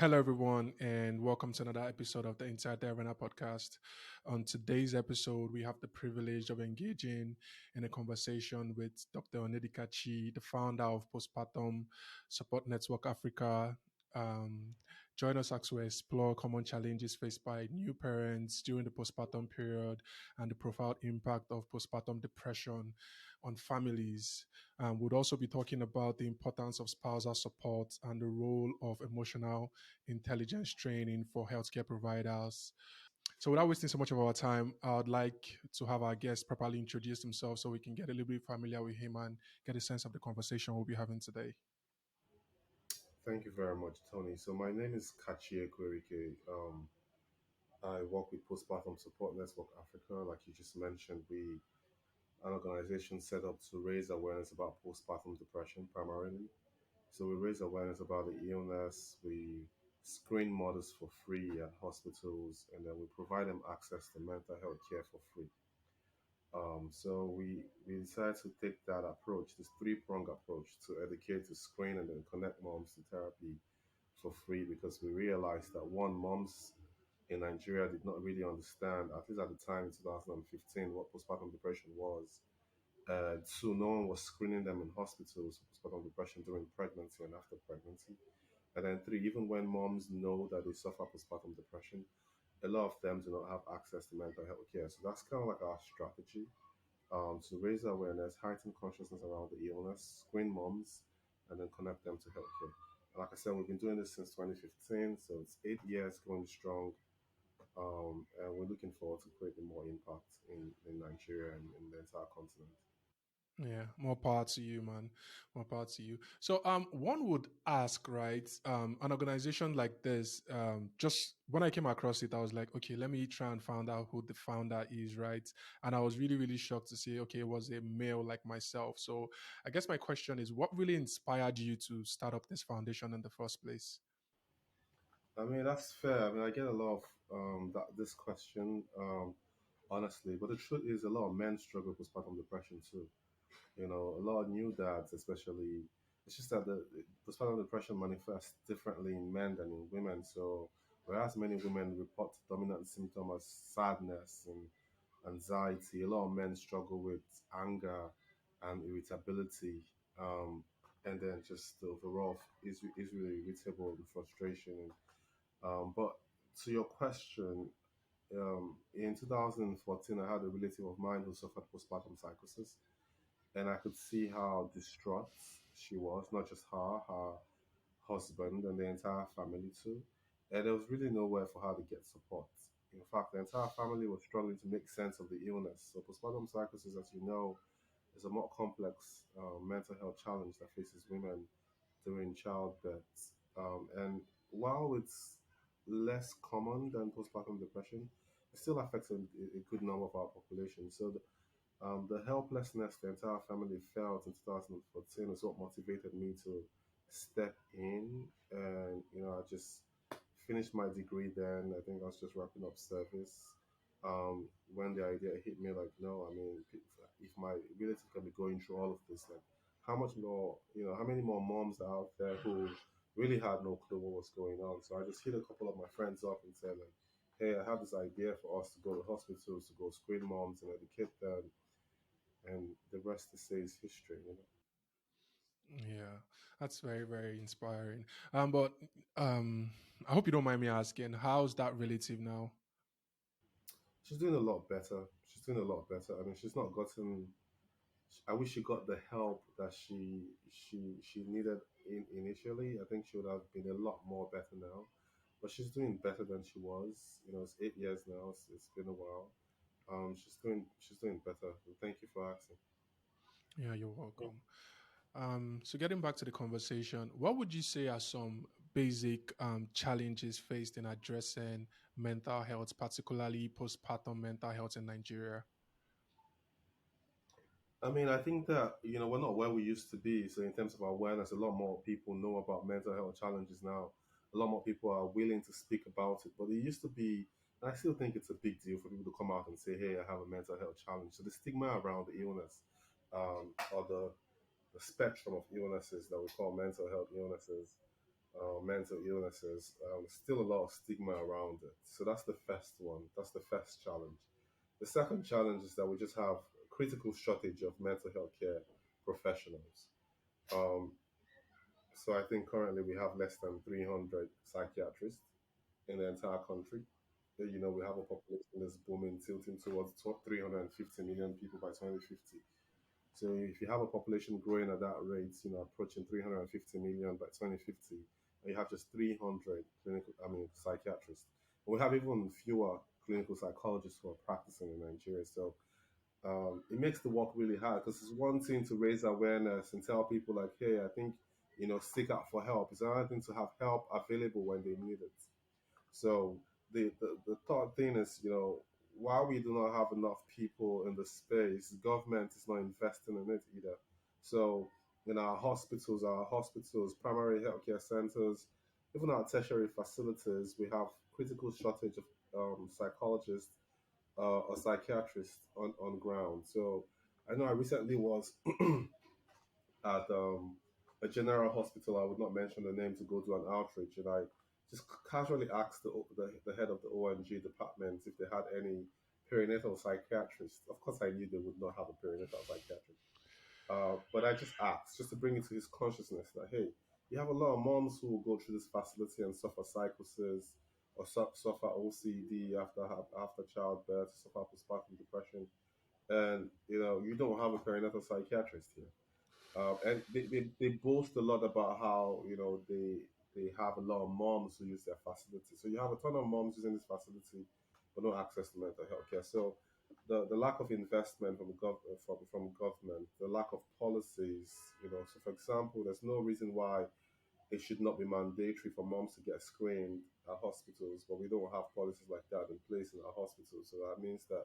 Hello, everyone, and welcome to another episode of the E31 podcast. On today's episode, we have the privilege of engaging in a conversation with Dr. Onyedikachi, the founder of Postpartum Support Network Africa. Join us as we explore common challenges faced by new parents during the postpartum period and the profound impact of postpartum depression on families. We'll also be talking about the importance of spousal support and the role of emotional intelligence training for healthcare providers. So, without wasting so much of our time, I would like to have our guest properly introduce himself so we can get a little bit familiar with him and get a sense of the conversation we'll be having today. Thank you very much, Tony. So my name is Kachi Ekwerike. I work with Postpartum Support Network Africa. Like you just mentioned, we an organization set up to raise awareness about postpartum depression primarily. So we raise awareness about the illness. We screen mothers for free at hospitals, and then we provide them access to mental health care for free. So we decided to take that approach, this three-prong approach, to educate, to screen, and then connect moms to therapy for free because we realized that one, moms in Nigeria did not really understand, at least at the time in 2015, what postpartum depression was. Two, no one was screening them in hospitals for postpartum depression during pregnancy and after pregnancy. And then three, even when moms know that they suffer postpartum depression, a lot of them do not have access to mental health care. So that's kind of like our strategy to raise awareness, heighten consciousness around the illness, screen moms, and then connect them to healthcare. Like I said, we've been doing this since 2015, so it's 8 years going strong, and we're looking forward to creating more impact in Nigeria and in the entire continent. Yeah, more power to you, man. More power to you. So, one would ask, right? An organization like this, just when I came across it, I was like, okay, let me try and find out who the founder is, right? And I was really, really shocked to see, okay, it was a male like myself. So, I guess my question is, what really inspired you to start up this foundation in the first place? I mean, that's fair. I mean, I get a lot of this question, honestly, but the truth is, a lot of men struggle with postpartum depression too. You know, a lot of new dads, especially, it's just that the postpartum depression manifests differently in men than in women. So, whereas many women report dominant symptom as sadness and anxiety, a lot of men struggle with anger and irritability, and then just the overall is really irritable and frustration. But to your question, in 2014, I had a relative of mine who suffered postpartum psychosis, and I could see how distraught she was, not just her husband, and the entire family too. And there was really nowhere for her to get support. In fact, the entire family was struggling to make sense of the illness. So, postpartum psychosis, as you know, is a more complex mental health challenge that faces women during childbirth. And while it's less common than postpartum depression, it still affects a good number of our population. So, the helplessness the entire family felt in 2014 is what motivated me to step in. And, I just finished my degree then. I think I was just wrapping up service. When the idea hit me, like, no, I mean, if my relative can be going through all of this, like, how much more, how many more moms are out there who really had no clue what was going on? So I just hit a couple of my friends up and said, like, hey, I have this idea for us to go to hospitals, to go screen moms and educate them, and the rest to say is history. Yeah, that's very, very inspiring. But I hope you don't mind me asking, how's that relative now? She's doing a lot better. She's doing a lot better. I mean, she's not gotten. I wish she got the help that she needed initially. I think she would have been a lot more better now, but she's doing better than she was. It's 8 years now. It's been a while. She's doing better. Thank you for asking. Yeah, you're welcome. So getting back to the conversation, what would you say are some basic challenges faced in addressing mental health, particularly postpartum mental health in Nigeria? I mean, I think that, we're not where we used to be. So, in terms of awareness, a lot more people know about mental health challenges now. A lot more people are willing to speak about it. But it used to be, and I still think it's a big deal for people to come out and say, hey, I have a mental health challenge. So, the stigma around the illness, or the spectrum of illnesses that we call mental health illnesses, mental illnesses, still a lot of stigma around it. So that's the first one. That's the first challenge. The second challenge is that we just have critical shortage of mental health care professionals. Um, so I think currently we have less than 300 psychiatrists in the entire country. We have a population that's booming, tilting towards 350 million people by 2050. So if you have a population growing at that rate, approaching 350 million by 2050, and you have just 300 psychiatrists. We have even fewer clinical psychologists who are practicing in Nigeria. So it makes the work really hard because it's one thing to raise awareness and tell people like, hey, I think, seek out for help. It's another thing to have help available when they need it. So the third thing is, while we do not have enough people in the space, government is not investing in it either. So in our hospitals, primary healthcare centers, even our tertiary facilities, we have critical shortage of psychologists or psychiatrists on ground. So I know I recently was at a general hospital. I would not mention the name to go do an outreach, and I just casually asked the head of the ONG department if they had any perinatal psychiatrist. Of course, I knew they would not have a perinatal psychiatrist, but I just asked just to bring it to his consciousness that hey, you have a lot of moms who will go through this facility and suffer psychosis or suffer OCD after childbirth, suffer postpartum depression, and you don't have a perinatal psychiatrist here. And they boast a lot about how they have a lot of moms who use their facility. So you have a ton of moms using this facility, but no access to mental health care. So the lack of investment from government, the lack of policies. So for example, there's no reason why it should not be mandatory for moms to get screened at hospitals, but we don't have policies like that in place in our hospitals. So that means that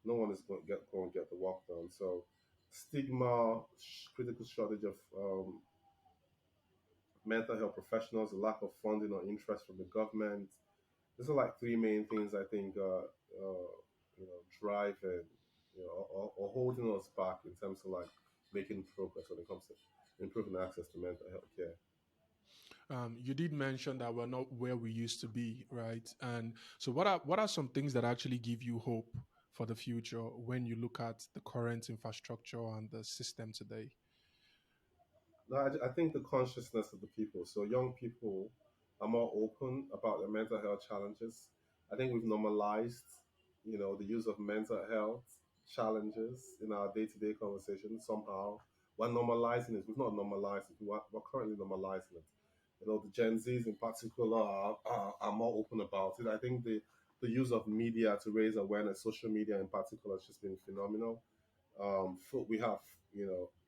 no one is going to get the work done. So stigma, critical shortage of mental health professionals, a lack of funding or interest from the government. These are like three main things I think drive and or holding us back in terms of like making progress when it comes to improving access to mental health care. You did mention that we're not where we used to be, right? And so, what are some things that actually give you hope for the future when you look at the current infrastructure and the system today? No, I think the consciousness of the people. So young people are more open about their mental health challenges. I think we've normalized, the use of mental health challenges in our day-to-day conversation somehow. We're normalizing it. We've not normalized it. We're currently normalizing it. The Gen Zs in particular are more open about it. I think the use of media to raise awareness, social media in particular, has just been phenomenal. We have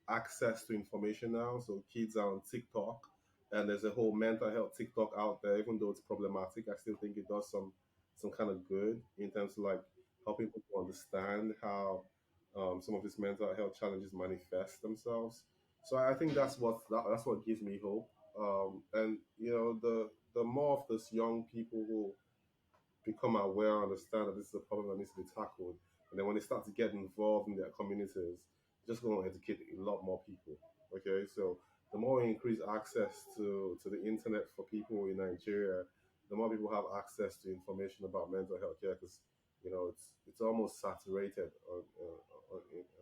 access to information now, so kids are on TikTok, and there's a whole mental health TikTok out there. Even though it's problematic, I still think it does some kind of good in terms of like helping people understand how some of these mental health challenges manifest themselves. So I think that's what gives me hope. And the more of those young people who become aware, understand that this is a problem that needs to be tackled. And then when they start to get involved in their communities, just going to educate a lot more people. Okay, so the more we increase access to the internet for people in Nigeria, the more people have access to information about mental health care because it's almost saturated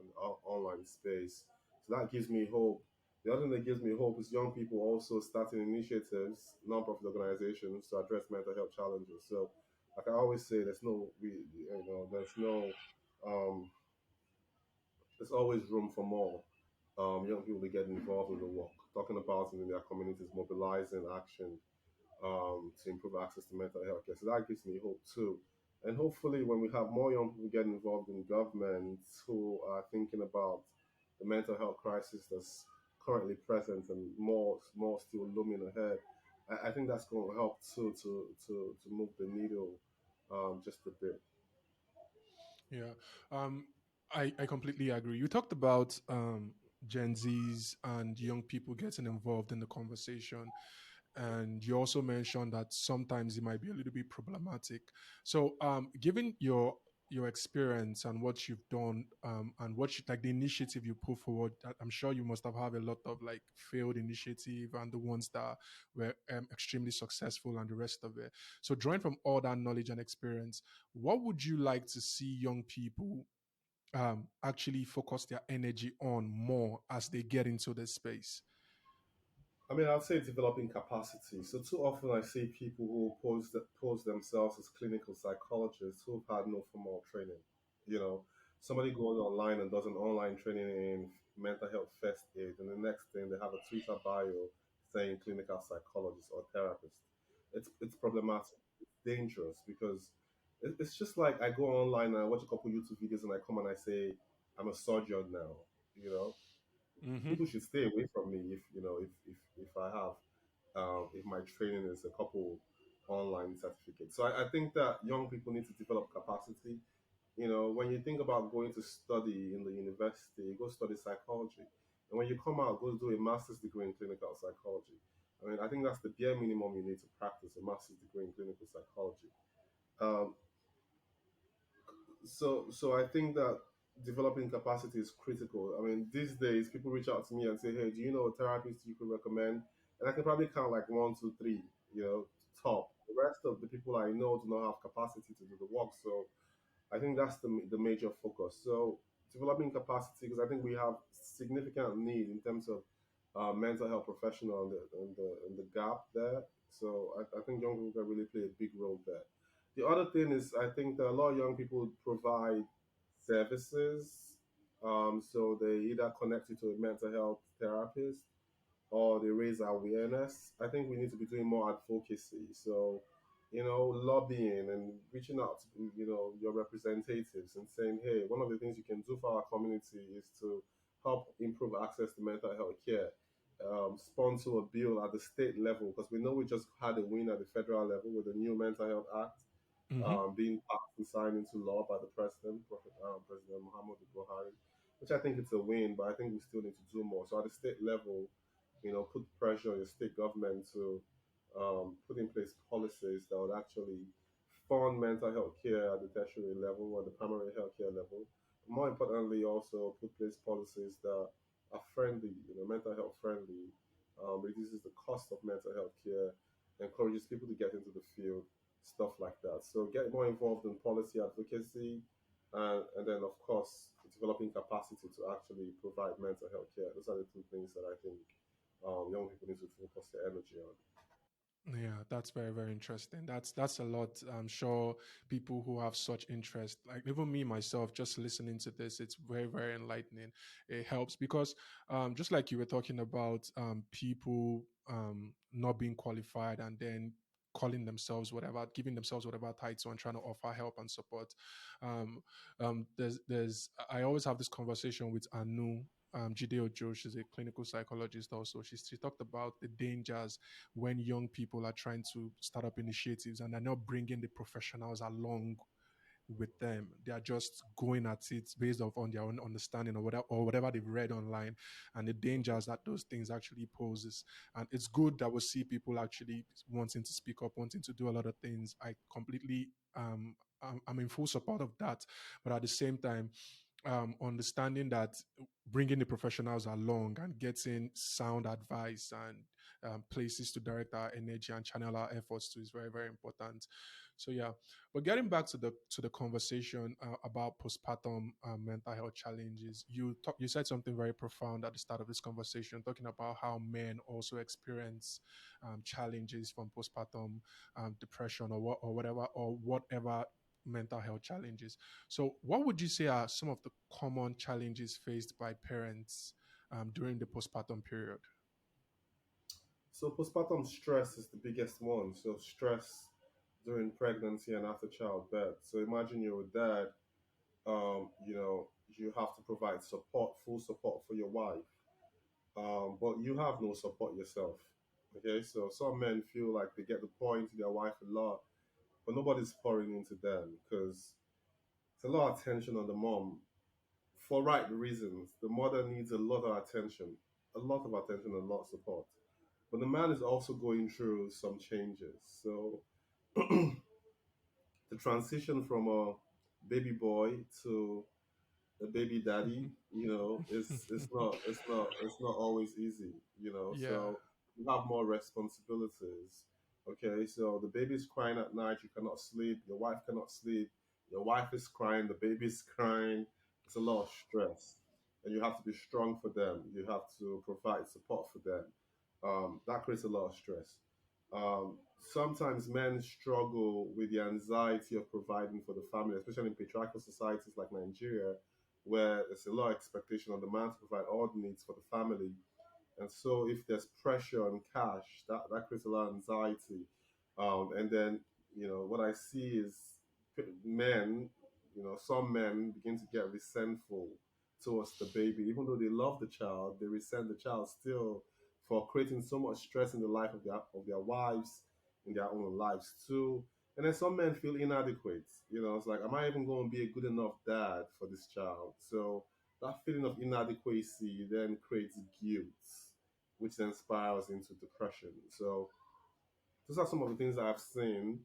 in our online space. So that gives me hope. The other thing that gives me hope is young people also starting initiatives, non-profit organizations to address mental health challenges. So like I always say, um, there's always room for more young people to get involved in the work, talking about it in their communities, mobilizing action to improve access to mental health care. So that gives me hope too. And hopefully, when we have more young people get involved in government who are thinking about the mental health crisis that's currently present and more still looming ahead, I think that's going to help too to move the needle just a bit. Yeah, um, I completely agree. You talked about Gen Zs and young people getting involved in the conversation, and you also mentioned that sometimes it might be a little bit problematic. So, given your your experience and what you've done, and what you, like the initiative you put forward. I'm sure you must have had a lot of like failed initiative and the ones that were extremely successful and the rest of it. So drawing from all that knowledge and experience, what would you like to see young people actually focus their energy on more as they get into this space? I mean, I'd say developing capacity. So too often I see people who pose themselves as clinical psychologists who've had no formal training. You know, somebody goes online and does an online training in mental health first aid, and the next thing they have a Twitter bio saying clinical psychologist or therapist. It's problematic. It's dangerous because it's just like I go online and I watch a couple YouTube videos and I come and I say I'm a surgeon now. You know, Mm-hmm. people should stay away from me if if I have if my training is a couple online certificates. So I think that young people need to develop capacity. You know, when you think about going to study in the university, you go study psychology, and when you come out, go do a master's degree in clinical psychology. I mean, I think that's the bare minimum you need to practice a master's degree in clinical psychology. Um, so I think that developing capacity is critical. I mean, these days people reach out to me and say, "Hey, do you know a therapist you could recommend?" And I can probably count like one, two, three, top. The rest of the people I know do not have capacity to do the work. So I think that's the major focus. So developing capacity, because I think we have significant need in terms of mental health professional and the gap there. So I think young people can really play a big role there. The other thing is I think that a lot of young people provide services. So they either connect you to a mental health therapist or they raise awareness. I think we need to be doing more advocacy. So, lobbying and reaching out to, your representatives and saying, hey, one of the things you can do for our community is to help improve access to mental health care. Sponsor a bill at the state level because we know we just had a win at the federal level with the new Mental Health Act Mm-hmm. being passed and signed into law by the president, President Muhammadu Buhari, which I think it's a win, but I think we still need to do more. So at the state level, put pressure on your state government to put in place policies that would actually fund mental health care at the tertiary level or the primary health care level. More importantly, also put place policies that are friendly, mental health friendly, reduces the cost of mental health care, encourages people to get into the field, stuff like that. So get more involved in policy advocacy, and then of course developing capacity to actually provide mental health care. Those are the two things that I think young people need to focus their energy on. Yeah, that's very, very interesting. That's a lot. I'm sure people who have such interest, like even me myself, just listening to this, it's very, very enlightening. It helps because just like you were talking about people not being qualified and then calling themselves whatever, giving themselves whatever title and trying to offer help and support. Um, there's I always have this conversation with Anu. Jide Ojo, she's a clinical psychologist also. She talked about the dangers when young people are trying to start up initiatives and they're not bringing the professionals along with them. They are just going at it based off on their own understanding or whatever they've read online and the dangers that those things actually poses. And it's good that we see people actually wanting to speak up, wanting to do a lot of things. I completely I'm in full support of that. But at the same time, understanding that bringing the professionals along and getting sound advice and places to direct our energy and channel our efforts to is very, very important. So yeah, but getting back to the conversation about postpartum mental health challenges, you said something very profound at the start of this conversation, talking about how men also experience challenges from postpartum depression or whatever mental health challenges. So, what would you say are some of the common challenges faced by parents during the postpartum period? So postpartum stress is the biggest one. So stress during pregnancy and after childbirth. So imagine you're a dad. You have to provide support, full support for your wife, but you have no support yourself. Okay, so some men feel like they get to pour into their wife a lot, but nobody's pouring into them because it's a lot of attention on the mom for right reasons. The mother needs a lot of attention, and a lot of support. But the man is also going through some changes. So the transition from a baby boy to a baby daddy, it's not always easy, Yeah. so you have more responsibilities. Okay, so the baby's crying at night, you cannot sleep, your wife cannot sleep, your wife is crying, the baby's crying. It's a lot of stress. And you have to be strong for them. You have to provide support for them. That creates a lot of stress. Sometimes men struggle with the anxiety of providing for the family, especially in patriarchal societies like Nigeria, where there's a lot of expectation on the man to provide all the needs for the family. And so, if there's pressure on cash, that creates a lot of anxiety. And then, what I see is men, some men begin to get resentful towards the baby, even though they love the child, they resent the child still for creating so much stress in the life of their wives, in their own lives too. And then some men feel inadequate. It's like, am I even going to be a good enough dad for this child? So that feeling of inadequacy then creates guilt, which then spirals into depression. So those are some of the things that I've seen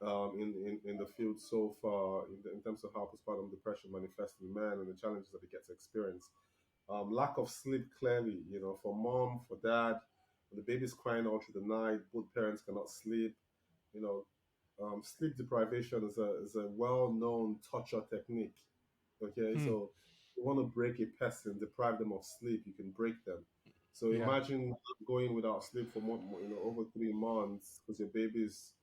in the field so far in terms of how postpartum depression manifests in men and the challenges that they get to experience. Lack of sleep, clearly, for mom, for dad, when the baby's crying all through the night, both parents cannot sleep. You know, Sleep deprivation is a well-known torture technique. Okay, Hmm. so you want to break a person, deprive them of sleep, you can break them. So Yeah. imagine going without sleep for over 3 months because your baby's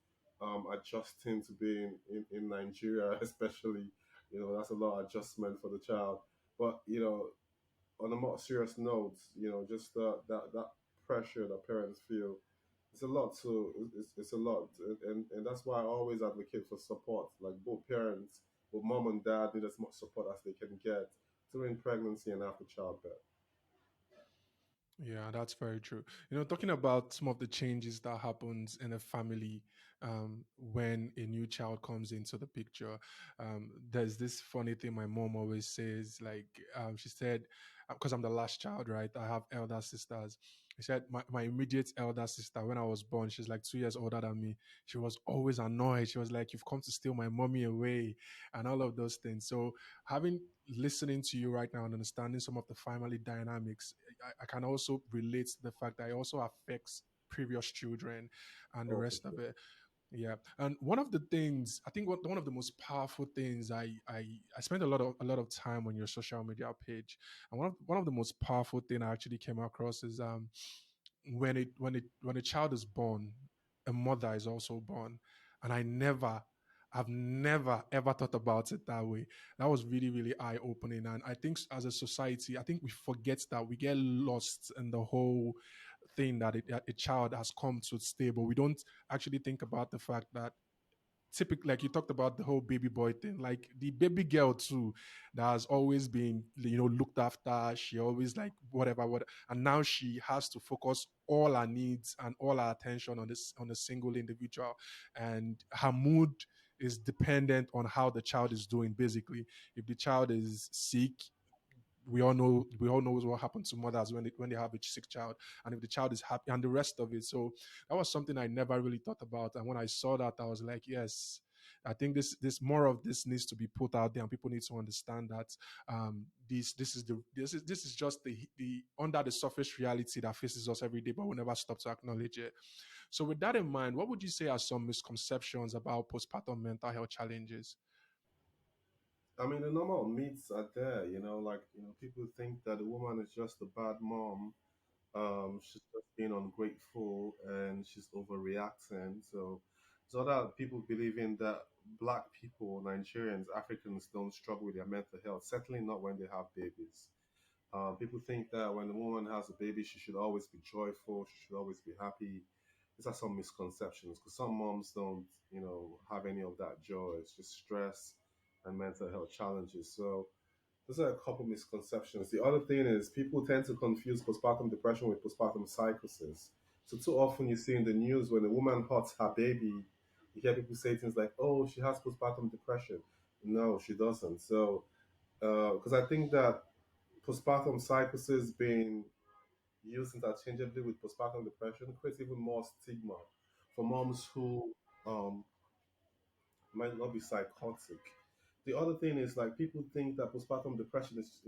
adjusting to being in Nigeria, especially. That's a lot of adjustment for the child. But on a more serious note, just that pressure that parents feel, it's a lot. It's a lot, and that's why I always advocate for support. Like both parents, both mom and dad need as much support as they can get during pregnancy and after childbirth. Yeah, that's very true. Talking about some of the changes that happens in a family when a new child comes into the picture. There's this funny thing my mom always says. Like she said, because I'm the last child, right? I have elder sisters. She said my immediate elder sister, when I was born, she's like 2 years older than me. She was always annoyed. She was like, "You've come to steal my mommy away," and all of those things. So having listening to you right now and understanding some of the family dynamics, I can also relate to the fact that it also affects previous children and the Oh, for rest of sure. it. Yeah, and one of the things I think one of the most powerful things I spent a lot of time on your social media page, and one of the most powerful thing I actually came across is when a child is born, a mother is also born, and I've never ever thought about it that way. That was really really eye opening, and I think as a society, I think we forget that, we get lost in the whole thing that a child has come to stay, but we don't actually think about the fact that typically, like you talked about the whole baby boy thing, like the baby girl too, that has always been looked after. She always like whatever, what, and now she has to focus all her needs and all her attention on a single individual, and her mood is dependent on how the child is doing. Basically, if the child is sick, we all know what happens to mothers when they have a sick child, and if the child is happy and the rest of it. So that was something I never really thought about, and when I saw that, I was like, yes, I think this more of this needs to be put out there, and people need to understand that this is just the under the surface reality that faces us every day, but we never stop to acknowledge it. So with that in mind, what would you say are some misconceptions about postpartum mental health challenges? I mean, the normal myths are there. Like people think that a woman is just a bad mom. She's just being ungrateful and she's overreacting. So other people believing that black people, Nigerians, Africans don't struggle with their mental health. Certainly not when they have babies. People think that when a woman has a baby, she should always be joyful. She should always be happy. These are some misconceptions because some moms don't, have any of that joy. It's just stress and mental health challenges. So those are a couple misconceptions. The other thing is people tend to confuse postpartum depression with postpartum psychosis. So too often you see in the news when a woman hurts her baby, you hear people say things like, "Oh, she has postpartum depression." No, she doesn't. So because I think that postpartum psychosis being used interchangeably with postpartum depression creates even more stigma for moms who um, might not be psychotic. The other thing is like people think that postpartum depression is,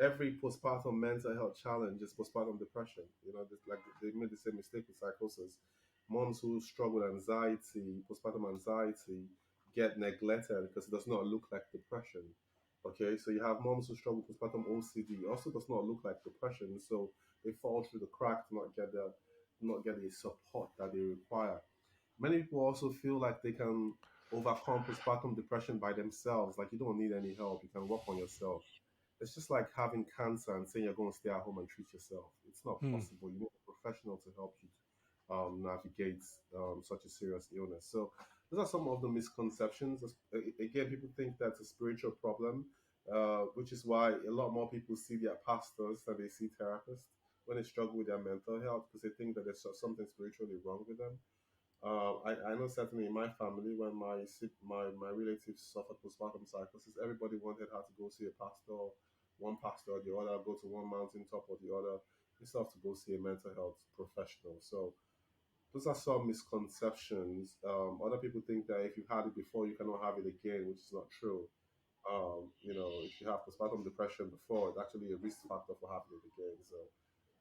every postpartum mental health challenge is postpartum depression. Like they made the same mistake with psychosis. Moms who struggle with anxiety, postpartum anxiety, get neglected because it does not look like depression. Okay, so you have moms who struggle with postpartum OCD, also does not look like depression, so they fall through the crack to not get the support that they require. Many people also feel like they can overcome postpartum depression by themselves. Like you don't need any help. You can work on yourself. It's just like having cancer and saying you're going to stay at home and treat yourself. It's not Hmm. possible. You need a professional to help you navigate such a serious illness. So those are some of the misconceptions. Again, people think that's a spiritual problem, which is why a lot more people see their pastors than they see therapists when they struggle with their mental health because they think that there's something spiritually wrong with them. I know certainly in my family when my relatives suffered postpartum psychosis, everybody wanted her to go see a pastor, one pastor or the other, go to one mountaintop or the other, instead of to go see a mental health professional. So those are some misconceptions. Other people think that if you've had it before, you cannot have it again, which is not true. If you have postpartum depression before, it's actually a risk factor for having it again. So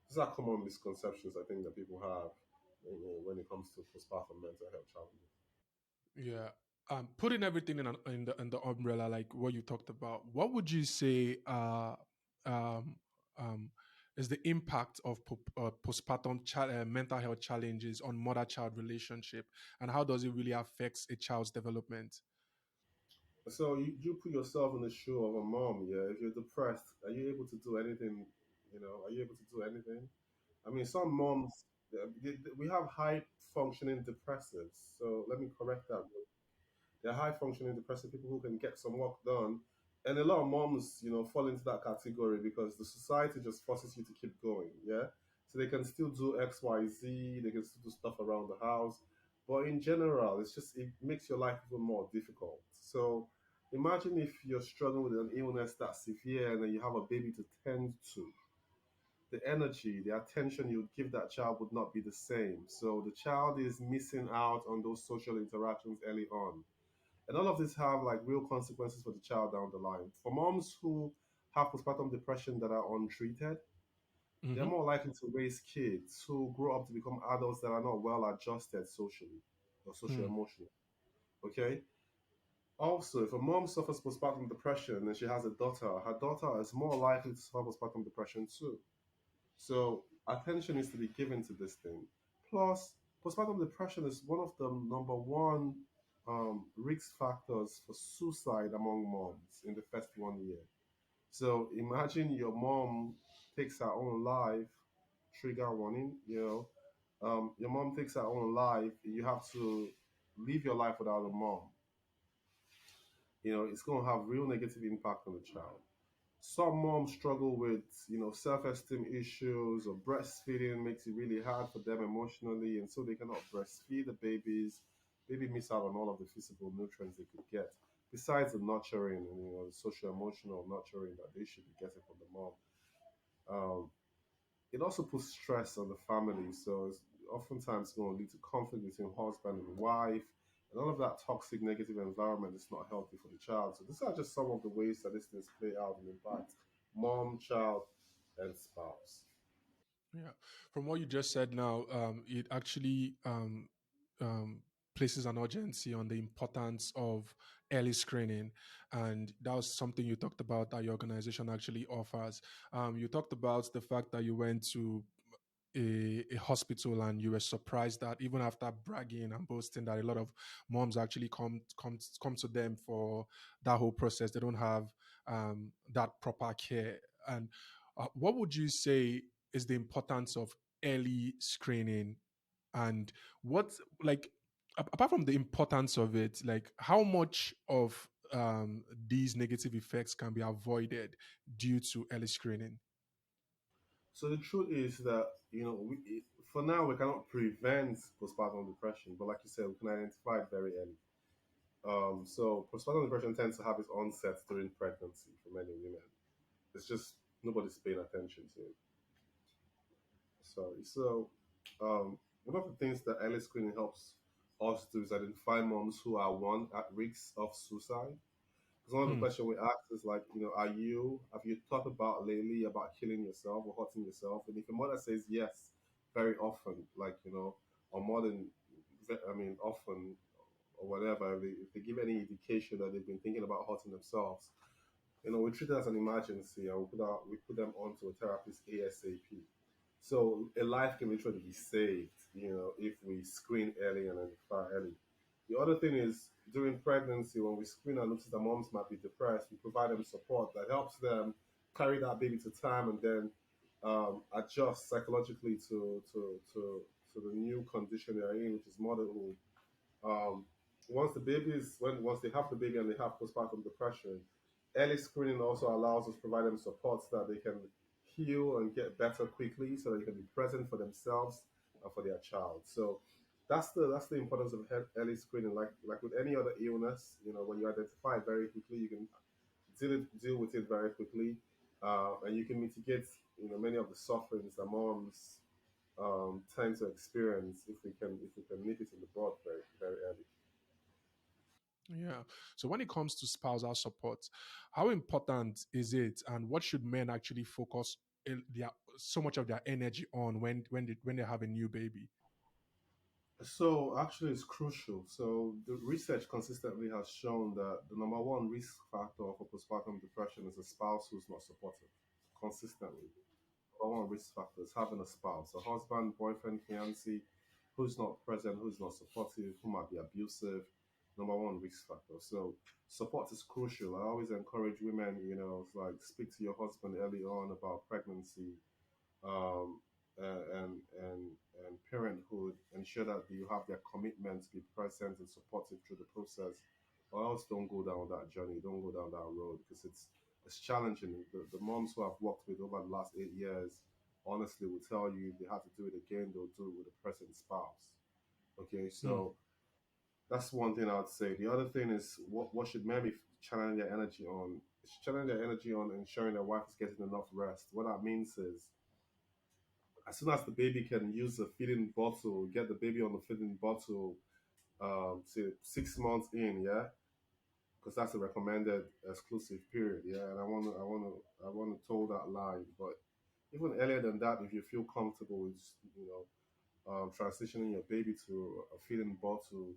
these are common misconceptions I think that people have when it comes to postpartum mental health challenges. Yeah. Putting everything in the umbrella, like what you talked about, what would you say um, um, is the impact of postpartum mental health challenges on mother-child relationship, and how does it really affect a child's development? So you put yourself in the shoe of a mom, yeah. If you're depressed, are you able to do anything? Are you able to do anything? I mean, some moms, we have high functioning depressives. So let me correct that. They're high functioning depressive people who can get some work done. And a lot of moms, fall into that category because the society just forces you to keep going. Yeah. So they can still do X, Y, Z, they can still do stuff around the house. But in general, it makes your life even more difficult. So imagine if you're struggling with an illness that's severe and then you have a baby to tend to. The energy, the attention you would give that child would not be the same. So the child is missing out on those social interactions early on, and all of this have like real consequences for the child down the line. For moms who have postpartum depression that are untreated, they're Hmm. more likely to raise kids who grow up to become adults that are not well adjusted socially or social Hmm. emotionally. Okay. Also, if a mom suffers postpartum depression and she has a daughter, her daughter is more likely to suffer postpartum depression too. So attention needs to be given to this thing. Plus, postpartum depression is one of the number one risk factors for suicide among moms in the first 1 year. So imagine your mom takes her own life, trigger warning, your mom takes her own life, you have to live your life without a mom. It's going to have real negative impact on the child. Some moms struggle with self-esteem issues, or breastfeeding makes it really hard for them emotionally, and so they cannot breastfeed the baby miss out on all of the physical nutrients they could get besides the nurturing and the social emotional nurturing that they should be getting from the mom. It also puts stress on the family, so it's oftentimes going to lead to conflict between husband and wife, and all of that toxic negative environment is not healthy for the child. So these are just some of the ways that these things play out and impact mom, child, and spouse. Yeah. From what you just said now, it actually um, places an urgency on the importance of early screening. And that was something you talked about that your organization actually offers. You talked about the fact that you went to a hospital and you were surprised that even after bragging and boasting that a lot of moms actually come to them for that whole process, they don't have that proper care. And what would you say is the importance of early screening, and what, like, apart from the importance of it, like how much of these negative effects can be avoided due to early screening? So the truth is that for now we cannot prevent postpartum depression, but like you said, we can identify it very early. So postpartum depression tends to have its onset during pregnancy for many women. It's just nobody's paying attention to it. Sorry. So, one of the things that early screening helps us do is identify moms who are one at risk of suicide. Because one of the Hmm. questions we ask is like, have you thought about lately about killing yourself or hurting yourself? And if your mother says yes, very often, like, or more than, often or whatever, if they give any indication that they've been thinking about hurting themselves, we treat it as an emergency and we put them onto a therapist ASAP. So a life can literally be saved, if we screen early and identify early. The other thing is during pregnancy, when we screen and notice that moms might be depressed, we provide them support that helps them carry that baby to time and then adjust psychologically to the new condition they're in, which is motherhood. um, once they have the baby and they have postpartum depression, early screening also allows us to provide them support so that they can heal and get better quickly, so that they can be present for themselves and for their child. So that's the importance of early screening. Like with any other illness, when you identify it very quickly, you can deal with it very quickly, and you can mitigate many of the sufferings that moms tend to experience if we can nip it in the bud very very early. Yeah. So when it comes to spousal support, how important is it, and what should men actually focus their so much of their energy on when they have a new baby? So actually, it's crucial. So the research consistently has shown that the number one risk factor for postpartum depression is a spouse who's not supportive. Consistently, number one risk factor is having a spouse, a husband, boyfriend, fiance, who's not present, who's not supportive, who might be abusive. Number one risk factor. So support is crucial. I always encourage women, it's like speak to your husband early on about pregnancy, um, and parenthood, ensure that you have their commitment to be present and supportive through the process, or else don't go down that journey, don't go down that road because it's challenging. The moms who I've worked with over the last 8 years honestly will tell you if they have to do it again, they'll do it with a present spouse. Okay, Hmm. so that's one thing I would say. The other thing is what should men be channeling their energy on? Channeling their energy on ensuring their wife is getting enough rest. What that means is as soon as the baby can use the feeding bottle, get the baby on the feeding bottle, say 6 months in, yeah, because that's a recommended exclusive period, yeah. And I want to toe that line, but even earlier than that, if you feel comfortable with, transitioning your baby to a feeding bottle,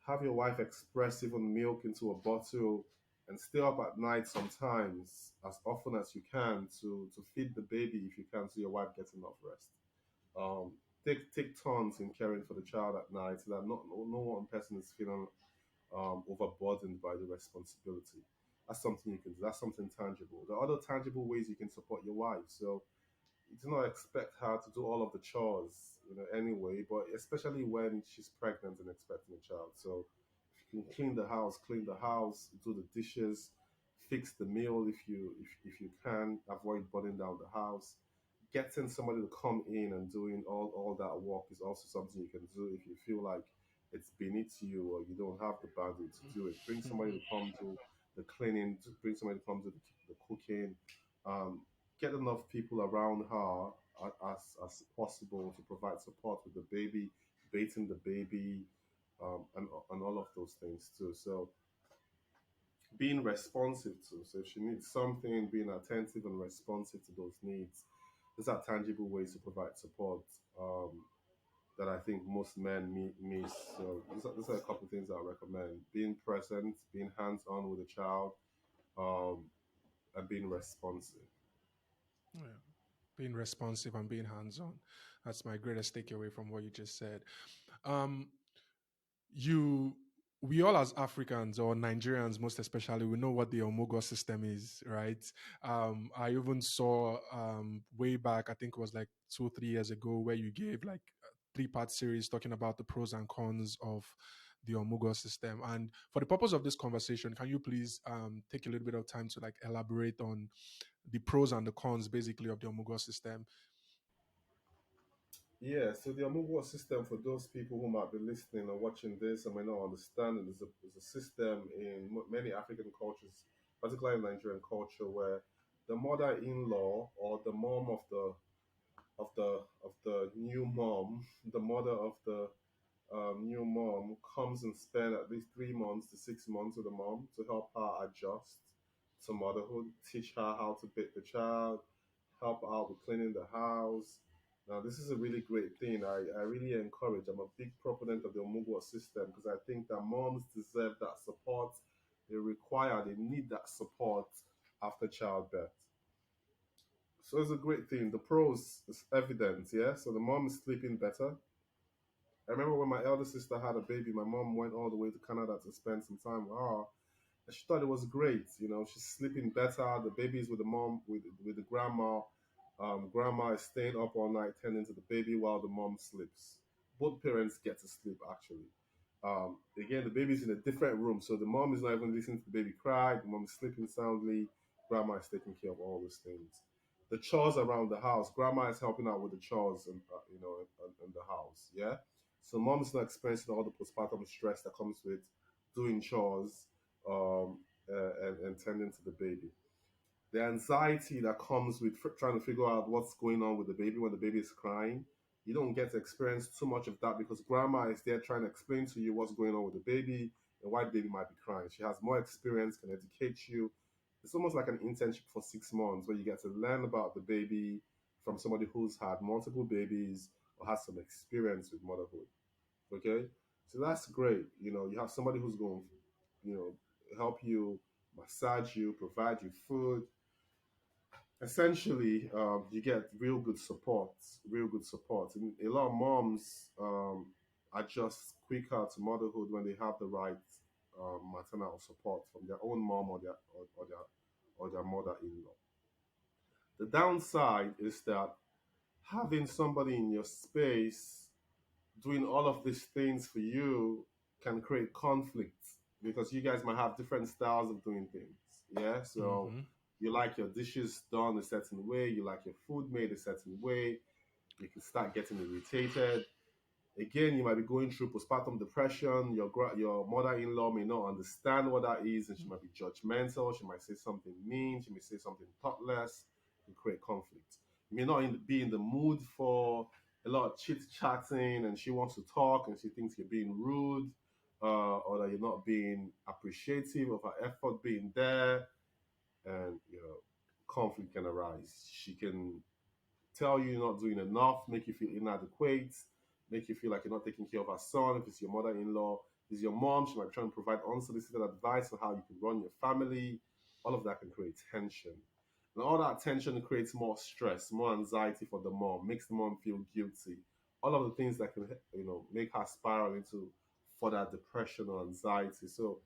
have your wife express even milk into a bottle, and stay up at night sometimes as often as you can to feed the baby if you can, so your wife gets enough rest. um, take turns in caring for the child at night so that no one person is feeling overburdened by the responsibility. That's something you can do. That's something tangible. There are other tangible ways you can support your wife. So you do not expect her to do all of the chores, anyway, but especially when she's pregnant and expecting a child. So if you can clean the house, do the dishes, fix the meal if you can, avoid burning down the house. Getting somebody to come in and doing all that work is also something you can do if you feel like it's beneath you or you don't have the bandwidth to do it. Bring somebody to come do the cleaning, bring somebody to come do the cooking. Um, get enough people around her as possible to provide support with the baby, bathing the baby, and all of those things too. So being responsive to. So if she needs something, being attentive and responsive to those needs. These are tangible ways to provide support, that I think most men miss. So these are a couple of things I recommend: being present, being hands-on with the child, um, and being responsive. Yeah. Being responsive and being hands-on. That's my greatest takeaway from what you just said. Um, you we all as Africans or Nigerians most especially, we know what the Omugo system is, right? I even saw way back, I think it was like 2 3 years ago, where you gave like a three-part series talking about the pros and cons of the Omugo system. And for the purpose of this conversation, can you please take a little bit of time to like elaborate on the pros and the cons basically of the Omugo system? Yeah, so the Amugo system, for those people who might be listening or watching this and may not understand it, is a system in many African cultures, particularly in Nigerian culture, where the mother-in-law or the mom of the new mom, the mother of the new mom comes and spend at least 3 months to 6 months with the mom to help her adjust to motherhood, teach her how to bathe the child, help out with cleaning the house. Now, this is a really great thing. I really encourage. I'm a big proponent of the Omugwo system because I think that moms deserve that support. They need that support after childbirth. So it's a great thing. The pros is evident, yeah. So the mom is sleeping better. I remember when my elder sister had a baby, my mom went all the way to Canada to spend some time with her. And she thought it was great. You know, she's sleeping better. The baby's with the mom, with the grandma. Grandma is staying up all night tending to the baby while the mom sleeps. Both parents get to sleep actually. Again, the baby's in a different room, so the mom is not even listening to the baby cry. The mom is sleeping soundly. Grandma is taking care of all those things. The chores around the house. Grandma is helping out with the chores, and in the house. Yeah. So mom's not experiencing all the postpartum stress that comes with doing chores and tending to the baby. The anxiety that comes with trying to figure out what's going on with the baby when the baby is crying, you don't get to experience too much of that because grandma is there trying to explain to you what's going on with the baby and why the baby might be crying. She has more experience, can educate you. It's almost like an internship for 6 months where you get to learn about the baby from somebody who's had multiple babies or has some experience with motherhood. Okay, so that's great. You know, you have somebody who's going, you know, help you, massage you, provide you food. Essentially, you get real good support, real good support. And a lot of moms adjust quicker to motherhood when they have the right maternal support from their own mom or their mother-in-law. The downside is that having somebody in your space doing all of these things for you can create conflict because you guys might have different styles of doing things. Yeah, so Mm-hmm. you like your dishes done a certain way, you like your food made a certain way, you can start getting irritated. Again, you might be going through postpartum depression. Your mother-in-law may not understand what that is, and she might be judgmental. She might say something mean. She may say something thoughtless, and create conflict. You may not be in the mood for a lot of chit chatting, and she wants to talk, and she thinks you're being rude, or that you're not being appreciative of her effort being there, and conflict can arise. She can tell you you're not doing enough, make you feel inadequate, make you feel like you're not taking care of her son. If it's your mother-in-law, if it's your mom, she might be trying to provide unsolicited advice on how you can run your family. All of that can create tension. And all that tension creates more stress, more anxiety for the mom, makes the mom feel guilty. All of the things that can, make her spiral into further depression or anxiety. So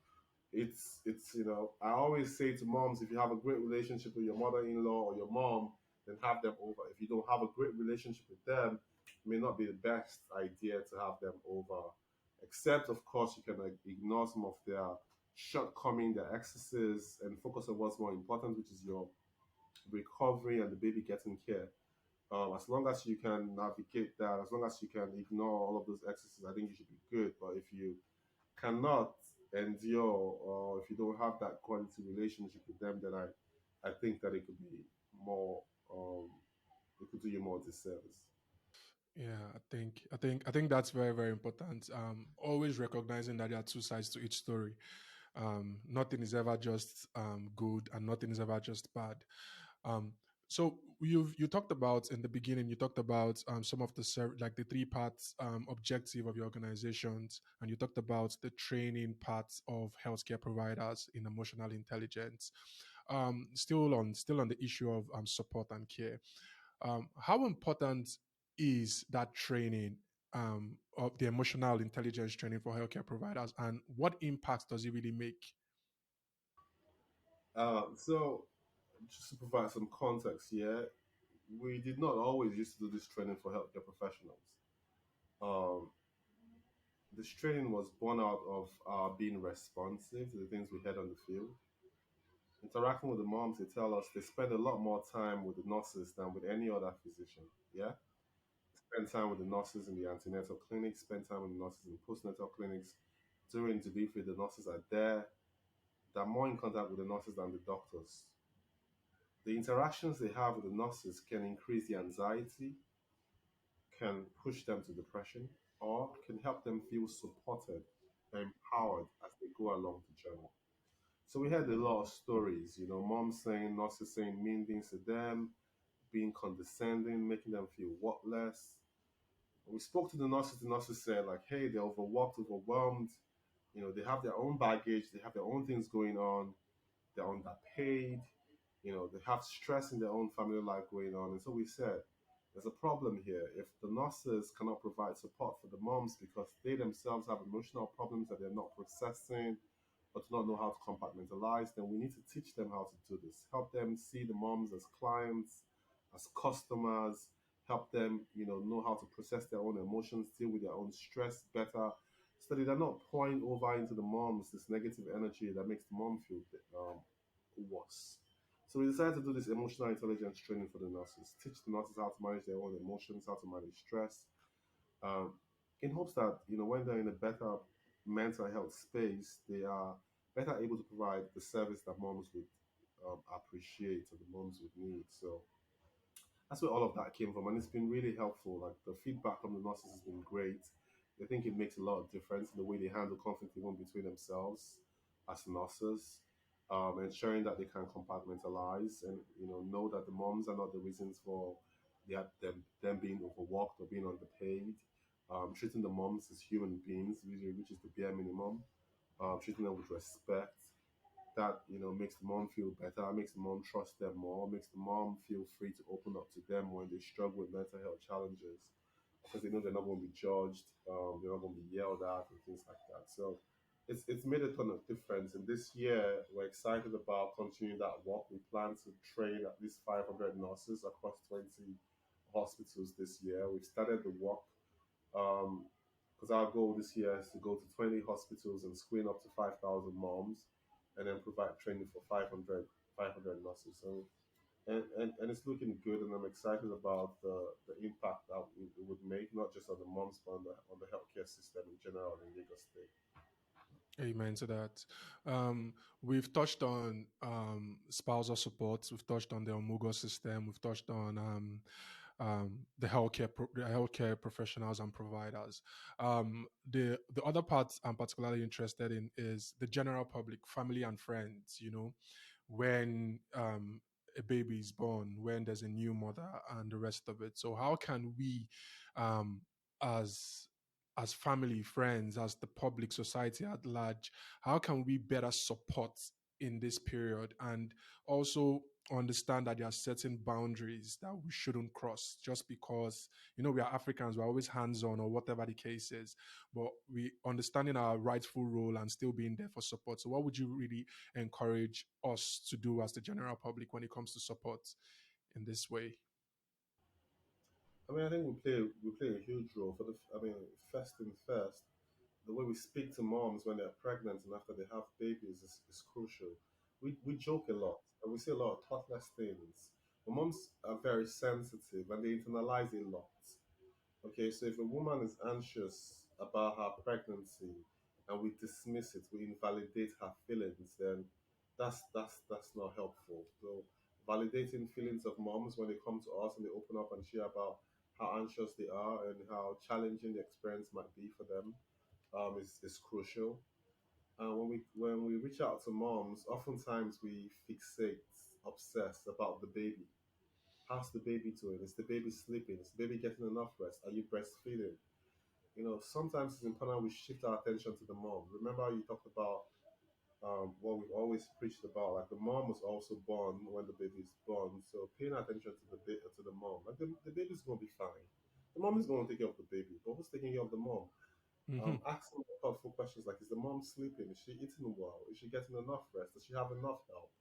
I always say to moms, if you have a great relationship with your mother-in-law or your mom, then have them over. If you don't have a great relationship with them, it may not be the best idea to have them over. Except, of course, you can ignore some of their shortcoming, their excesses, and focus on what's more important, which is your recovery and the baby getting care. As long as you can navigate that, as long as you can ignore all of those excesses, I think you should be good. But if you cannot endure, or if you don't have that quality relationship with them, then I think that it could be more, it could do you more disservice. Yeah, I think that's very, very important. Always recognizing that there are two sides to each story. Nothing is ever just good, and nothing is ever just bad. Um, so you talked about in the beginning. You talked about some of the like the three parts objective of your organizations, and you talked about the training parts of healthcare providers in emotional intelligence. Still on the issue of support and care. How important is that training of the emotional intelligence training for healthcare providers, and what impact does it really make? So just to provide some context here, we did not always used to do this training for healthcare professionals. Um, this training was born out of being responsive to the things we had on the field. Interacting with the moms, they tell us they spend a lot more time with the nurses than with any other physician. Yeah, spend time with the nurses in the antenatal clinics, spend time with the nurses in postnatal clinics. During delivery, the nurses are there. They're more in contact with the nurses than the doctors. The interactions they have with the nurses can increase the anxiety, can push them to depression or can help them feel supported and empowered as they go along the journey. So we heard a lot of stories, moms saying, nurses saying mean things to them, being condescending, making them feel worthless. We spoke to the nurses said like, hey, they're overworked, overwhelmed, they have their own baggage, they have their own things going on, they're underpaid, they have stress in their own family life going on. And so we said, there's a problem here. If the nurses cannot provide support for the moms because they themselves have emotional problems that they're not processing or do not know how to compartmentalize, then we need to teach them how to do this. Help them see the moms as clients, as customers, help them, know how to process their own emotions, deal with their own stress better, so that they're not pouring over into the moms this negative energy that makes the mom feel um, worse. So we decided to do this emotional intelligence training for the nurses, teach the nurses how to manage their own emotions, how to manage stress, um, in hopes that when they're in a better mental health space, they are better able to provide the service that moms would appreciate or the moms would need. So that's where all of that came from, and it's been really helpful. Like the feedback from the nurses has been great. I think it makes a lot of difference in the way they handle conflict even between themselves as nurses, ensuring that they can compartmentalize and know that the moms are not the reasons for them being overworked or being underpaid. Treating the moms as human beings, which is the bare minimum. Treating them with respect, that makes the mom feel better, makes the mom trust them more, makes the mom feel free to open up to them when they struggle with mental health challenges because they know they're not going to be judged, they're not going to be yelled at and things like that. So it's made a ton of difference. And this year we're excited about continuing that work. We plan to train at least 500 nurses across 20 hospitals this year. We've started the work um, because our goal this year is to go to 20 hospitals and screen up to 5,000 moms and then provide training for 500 nurses. So, and it's looking good, and I'm excited about the impact that it would make, not just on the moms, but on the healthcare system in general in Lagos State. Amen to that. We've touched on spousal support. We've touched on the Omugo system. We've touched on the healthcare professionals and providers. The other part I'm particularly interested in is the general public, family and friends. When a baby is born, when there's a new mother, and the rest of it. So how can we, um, as as family, friends, as the public, society at large, how can we better support in this period and also understand that there are certain boundaries that we shouldn't cross just because we are Africans, we're always hands-on or whatever the case is, but we understanding our rightful role and still being there for support. So what would you really encourage us to do as the general public when it comes to support in this way? I mean, I think we play a huge role for the. I mean, first thing first, the way we speak to moms when they're pregnant and after they have babies is crucial. We joke a lot and we say a lot of thoughtless things. But moms are very sensitive and they internalize a lot. Okay, so if a woman is anxious about her pregnancy and we dismiss it, we invalidate her feelings, then that's not helpful. So validating feelings of moms when they come to us and they open up and share about how anxious they are and how challenging the experience might be for them is crucial. When we reach out to moms, oftentimes we fixate, obsess about the baby. How's the baby doing? Is the baby sleeping? Is the baby getting enough rest? Are you breastfeeding? Sometimes it's important we shift our attention to the mom. Remember how you talked about what we've always preached about, like the mom was also born when the baby is born. So paying attention to the mom, like the baby's gonna be fine. The mom is gonna take care of the baby, but who's taking care of the mom? Hmm. Asking thoughtful questions like, is the mom sleeping? Is she eating well? Is she getting enough rest? Does she have enough help?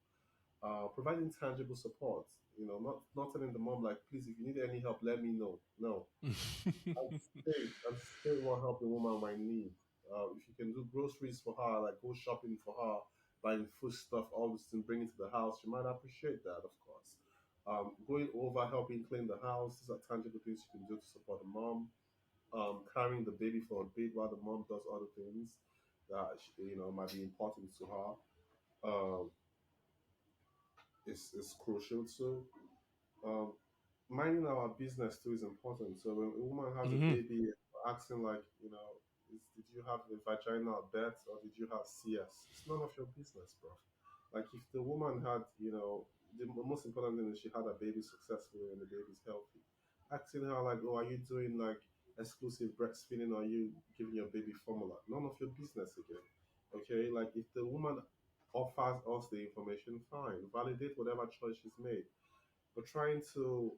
Providing tangible support. Not telling the mom like, please, if you need any help, let me know. No, anticipate what help the woman might need. If you can do groceries for her, like go shopping for her, buying food stuff, all this thing, bring it to the house, she might appreciate that, of course. Going over, helping clean the house, these are tangible things you can do to support the mom. Carrying the baby for a bit while the mom does other things that might be important to her. Um, is crucial too. Um, minding our business too is important. So when a woman has a Hmm. baby, asking like, did you have a vaginal birth or did you have CS? It's none of your business, bro. Like if the woman had, the most important thing is she had a baby successfully and the baby's healthy. Asking her like, oh, are you doing like exclusive breastfeeding or are you giving your baby formula? None of your business again. Okay, like if the woman offers us the information, fine, validate whatever choice she's made, but trying to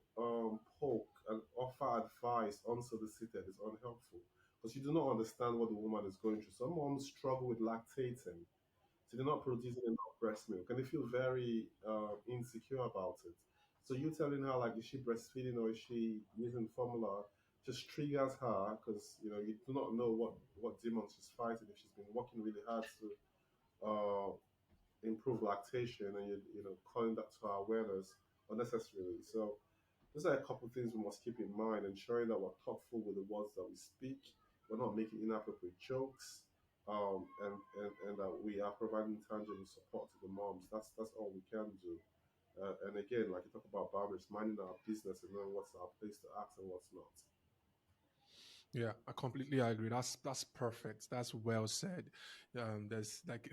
poke and offer advice unsolicited is unhelpful because you do not understand what the woman is going through. Some moms struggle with lactating, so they're not producing enough breast milk, and they feel very insecure about it. So you telling her like, is she breastfeeding or is she using formula? Just triggers her because you do not know what demons she's fighting if she's been working really hard to improve lactation, and you calling that to our awareness unnecessarily. So those are a couple of things we must keep in mind, ensuring that we're thoughtful with the words that we speak. We're not making inappropriate jokes, and that we are providing tangible support to the moms. That's all we can do. And again, like you talk about boundaries, minding our business and knowing what's our place to act and what's not. Yeah, I completely agree. That's perfect. That's well said. There's like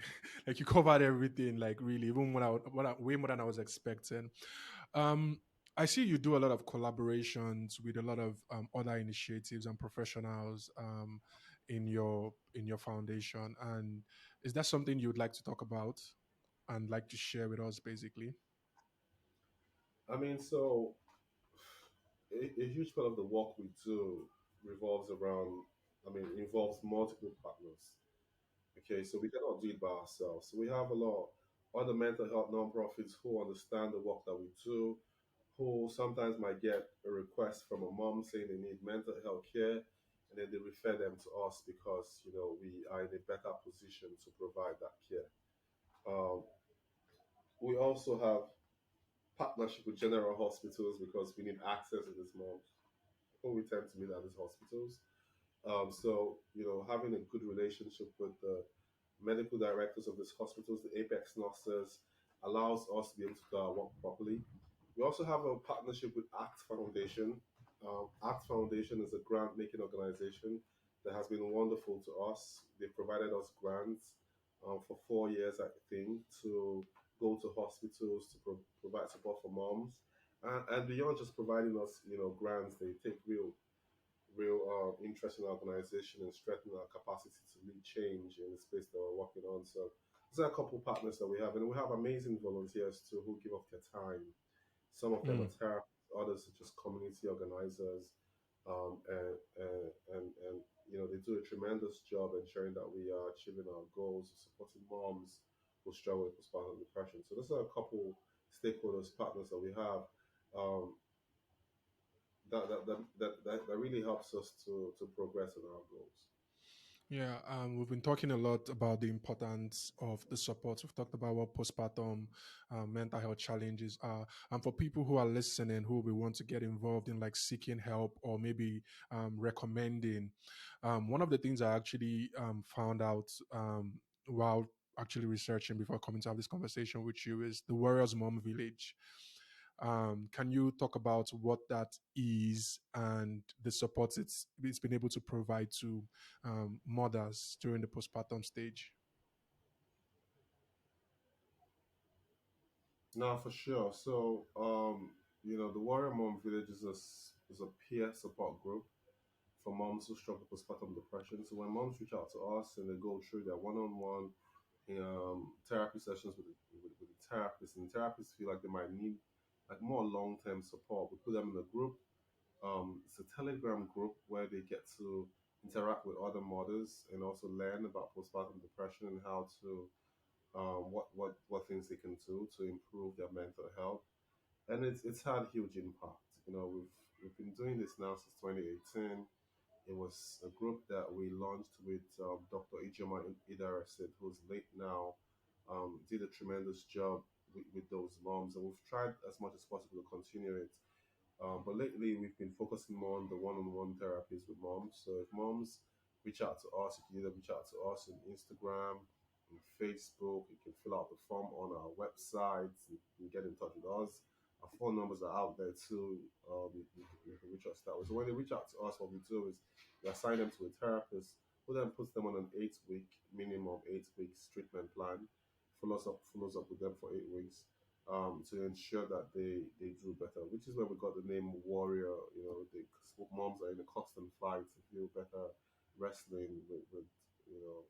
like you covered everything. Like really, even way more than I was expecting. Um, I see you do a lot of collaborations with a lot of other initiatives and professionals in your foundation. And is that something you would like to talk about and like to share with us, basically? I mean, so a huge part of the work we do revolves around, involves multiple partners. Okay, so we cannot do it by ourselves. So we have a lot of other mental health nonprofits who understand the work that we do, who sometimes might get a request from a mom saying they need mental health care, and then they refer them to us because we are in a better position to provide that care. Um, we also have partnership with general hospitals because we need access to these moms who we tend to meet at these hospitals. So, having a good relationship with the medical directors of these hospitals, the apex nurses, allows us to be able to do our work properly. We also have a partnership with ACT Foundation. ACT Foundation is a grant making organization that has been wonderful to us. They've provided us grants for 4 years, I think, to go to hospitals to provide support for moms. And beyond just providing us, grants, they take real interest in our organization and strengthen our capacity to lead change in the space that we're working on. So there's a couple partners that we have, and we have amazing volunteers too who give up their time. Some of them are Mm. therapists, others are just community organizers, and they do a tremendous job ensuring that we are achieving our goals of supporting moms who struggle with postpartum depression. So those are a couple stakeholders, partners that we have. Um, that really helps us to progress in our goals. Yeah, we've been talking a lot about the importance of the support. We've talked about what postpartum mental health challenges are, and for people who are listening who will want to get involved in like seeking help or maybe recommending, one of the things I actually found out while actually researching before coming to have this conversation with you is the Warriors Mom Village. Can you talk about what that is and the support it's been able to provide to mothers during the postpartum stage? No, for sure. So, the Warrior Mom Village is a peer support group for moms who struggle with postpartum depression. So when moms reach out to us and they go through their one-on-one therapy sessions with the therapist, and the therapists feel like they might need like more long-term support, we put them in a group. It's a Telegram group where they get to interact with other mothers and also learn about postpartum depression and how to what things they can do to improve their mental health. And it's had huge impact. We've been doing this now since 2018. It was a group that we launched with Dr. Ijoma Idarese, who's late now. Did a tremendous job with those moms, and we've tried as much as possible to continue it. But lately, we've been focusing more on the one-on-one therapies with moms. So if moms reach out to us, you can either reach out to us on Instagram, on Facebook. You can fill out the form on our website. You can get in touch with us. Our phone numbers are out there too. You can reach us that way. So when they reach out to us, what we do is we assign them to a therapist who then puts them on an 8 week, minimum 8 weeks treatment plan, follows up with them for 8 weeks, to ensure that they do better, which is where we got the name Warrior. Moms are in a constant fight to feel better, wrestling with you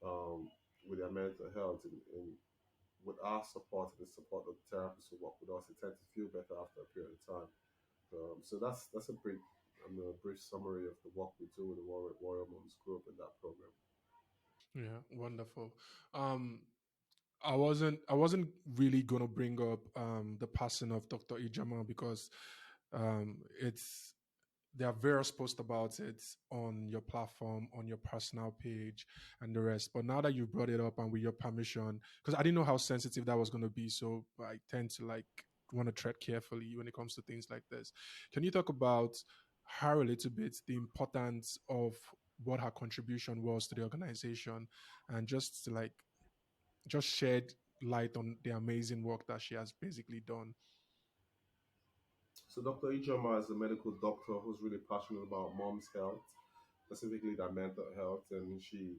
um, with their mental health, and with our support and the support of the therapists who work with us, they tend to feel better after a period of time. So that's a brief summary of the work we do with the Warrior Moms group in that program. Yeah, wonderful. Um, I wasn't really gonna bring up the passing of Dr. Ijama because it's there are various posts about it on your platform, on your personal page, and the rest. But now that you brought it up and with your permission, because I didn't know how sensitive that was going to be, so I tend to like want to tread carefully when it comes to things like this. Can you talk about her a little bit, the importance of what her contribution was to the organization, and just shed light on the amazing work that she has basically done? So Dr. Ijoma is a medical doctor who's really passionate about mom's health, specifically their mental health, and she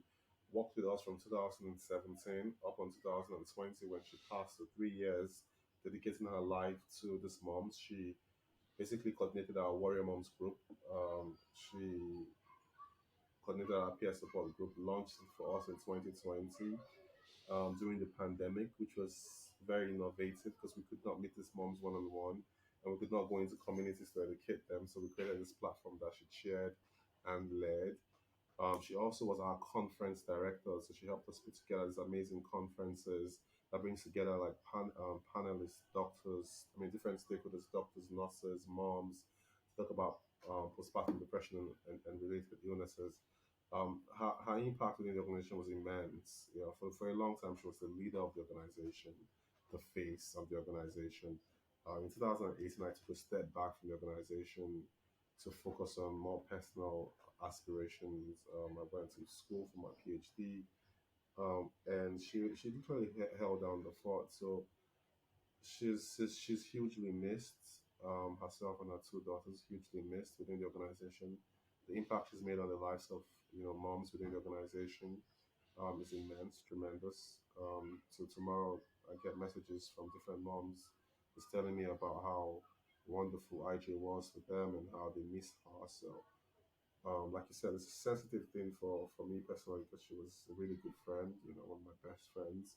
worked with us from 2017 up until 2020 when she passed. So 3 years dedicating her life to this moms. She basically coordinated our Warrior Moms group. She coordinated our peer support group, launched it for us in 2020 during the pandemic, which was very innovative because we could not meet these moms one on one, and we could not go into communities to educate them. So we created this platform that she chaired and led. She also was our conference director, so she helped us put together these amazing conferences that brings together like panelists, doctors, different stakeholders, doctors, nurses, moms, to talk about postpartum depression and related illnesses. Her impact within the organization was immense. For a long time, she was the leader of the organization, the face of the organization. In 2018, I took a step back from the organization to focus on more personal aspirations. I went to school for my PhD, and she literally held down the fort. So she's hugely missed. Herself and her two daughters hugely missed within the organization. The impact she's made on the lives of moms within the organization is immense, tremendous. So tomorrow I get messages from different moms just telling me about how wonderful IJ was for them and how they miss her. So like you said, it's a sensitive thing for me personally because she was a really good friend, one of my best friends.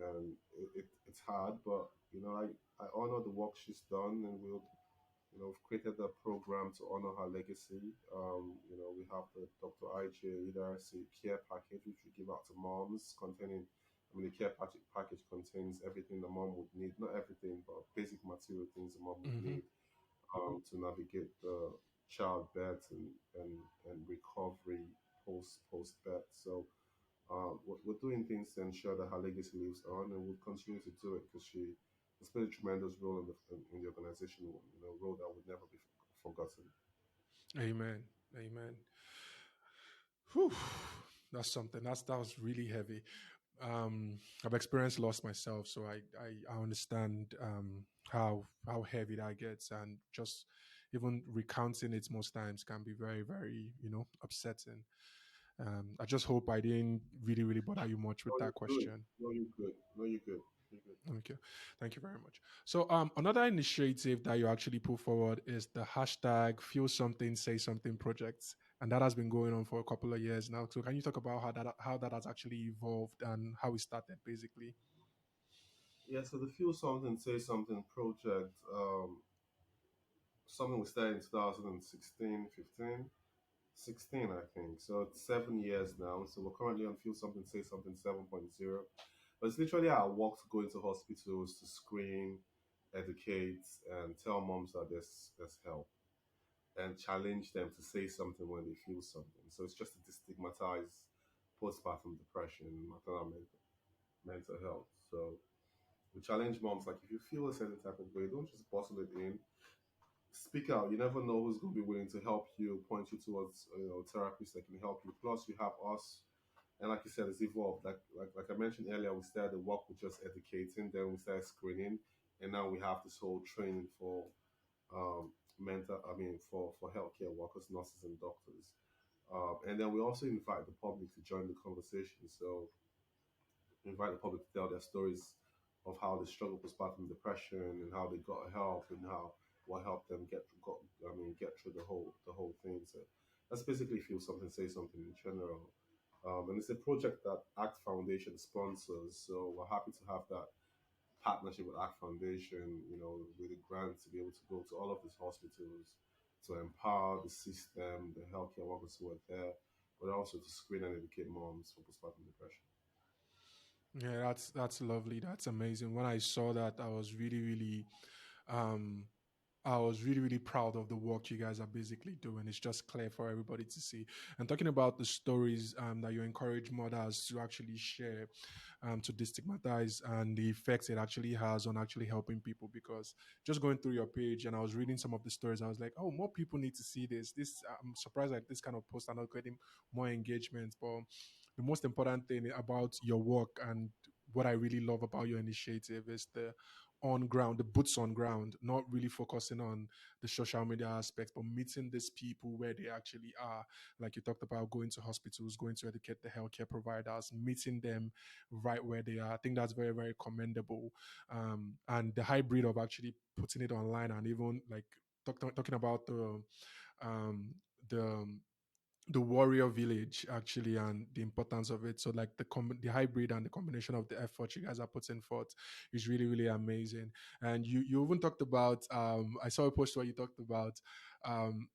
And it's hard, but I honor the work she's done, and we've created a program to honor her legacy. We have the Dr. IJ Literacy Care Package, which we give out to moms, the care package contains everything the mom would need, not everything, but basic material things the mom would Hmm. need to navigate the childbirth and recovery post birth. So we're doing things to ensure that her legacy lives on, and we'll continue to do it because she has played a tremendous role in the organization. A role that would never be forgotten. Amen. Amen. Whew. That's something. That was really heavy. I've experienced loss myself, so I understand how heavy that gets, and just even recounting it most times can be very very upsetting. I just hope I didn't really bother you much with No, that you're good. question. No, you're good. No, you're good. You're good. Okay, thank you very much. So, another initiative that you actually put forward is the hashtag Feel Something Say Something project, and that has been going on for a couple of years now. So, can you talk about how that has actually evolved and how it started, basically? Yeah, so the Feel Something, Say Something project, something we started in 2016, 15, 16, I think. So it's 7 years now. So we're currently on Feel Something, Say Something 7.0. But it's literally our work to go into hospitals to screen, educate, and tell moms that there's help and challenge them to say something when they feel something. So it's just to destigmatize postpartum depression and maternal mental health. So we challenge moms like if you feel a certain type of way, don't just bottle it in. Speak out. You never know who's going to be willing to help you, point you towards therapists that can help you. Plus, you have us, and like you said, it's evolved. Like I mentioned earlier, we started the work with just educating, then we started screening. and now we have this whole training for for healthcare workers, nurses, and doctors. And then we also invite the public to join the conversation. So invite the public to tell their stories of how they struggled with postpartum depression and how they got help and how what helped them get through the whole thing. So that's basically feel something, say something in general. And it's a project that ACT Foundation sponsors. So we're happy to have that partnership with ACT Foundation, with a grant to be able to go to all of these hospitals to empower the system, the healthcare workers who are there, but also to screen and educate moms for postpartum depression. Yeah, that's lovely. That's amazing. When I saw that, um I was really, really proud of the work you guys are basically doing. It's just clear for everybody to see. And talking about the stories that you encourage mothers to actually share, to destigmatize, and the effects it actually has on actually helping people. Because just going through your page and I was reading some of the stories, I was like, oh, more people need to see this. I'm surprised that this kind of post are not getting more engagement. But the most important thing about your work and what I really love about your initiative is the on ground, the boots on ground, not really focusing on the social media aspects, but meeting these people where they actually are. Like you talked about going to hospitals, going to educate the healthcare providers, meeting them right where they are. I think that's very, very commendable. And the hybrid of actually putting it online and even like talking about um, the the warrior village actually and the importance of it. So like the hybrid and the combination of the effort you guys are putting forth is really, really amazing. And you even talked about I saw a post where you talked about um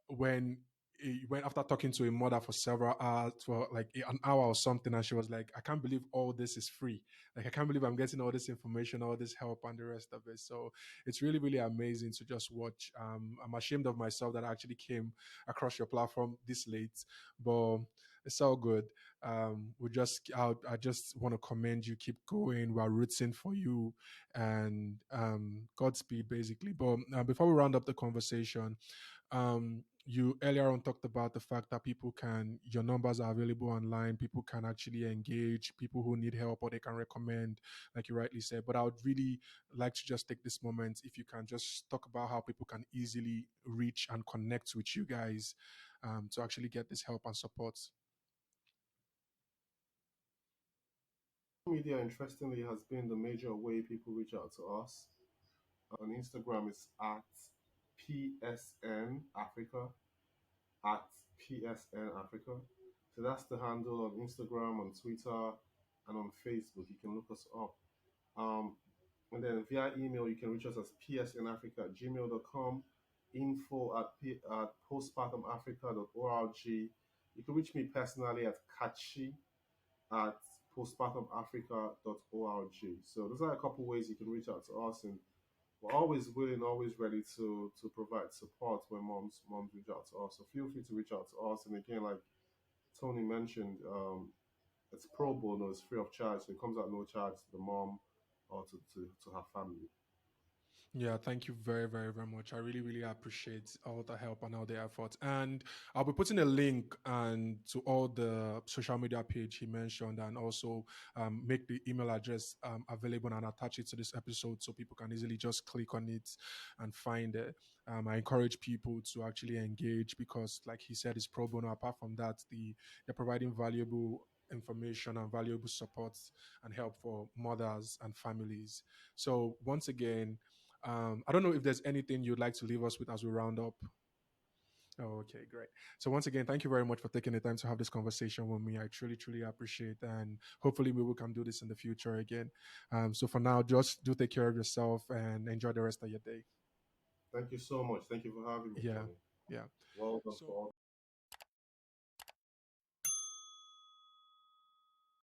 when he went after talking to a mother for several hours, for like an hour or something, and she was like, I can't believe all this is free. Like, I can't believe I'm getting all this information, all this help, and the rest of it. So it's really, really amazing to just watch. I'm ashamed of myself that I actually came across your platform this late, but it's all good. I just want to commend you. Keep going. We're rooting for you, and Godspeed, basically. But before we round up the conversation, you earlier on talked about the fact that your numbers are available online, people can actually engage, people who need help or they can recommend, like you rightly said. But I would really like to just take this moment, if you can just talk about how people can easily reach and connect with you guys, to actually get this help and support. Media, interestingly, has been the major way people reach out to us. On Instagram, it's at PSN Africa, at PSN Africa. So that's the handle on Instagram, on Twitter, and on Facebook. You can look us up. Um, and then via email, you can reach us as psnafrica@gmail.com, info at postpartumafrica.org. You can reach me personally at Kachi at postpartumafrica.org. So those are a couple ways you can reach out to us, and we're always willing, always ready to provide support when moms reach out to us. So feel free to reach out to us. And again, like Tony mentioned, it's pro bono, it's free of charge. So it comes at no charge to the mom or to her family. Yeah, thank you very, very, very much. I really, really appreciate all the help and all the effort. And I'll be putting a link and to all the social media page he mentioned, and also make the email address available and attach it to this episode so people can easily just click on it and find it. I encourage people to actually engage because, like he said, it's pro bono. Apart from that, they're providing valuable information and valuable support and help for mothers and families. So once again, I don't know if there's anything you'd like to leave us with as we round up. Oh, okay, great. So once again, thank you very much for taking the time to have this conversation with me. I truly, truly appreciate, and hopefully we can do this in the future again. So for now, just do take care of yourself and enjoy the rest of your day. Thank you so much. Thank you for having me, Yeah, Tony. yeah. Well done for So all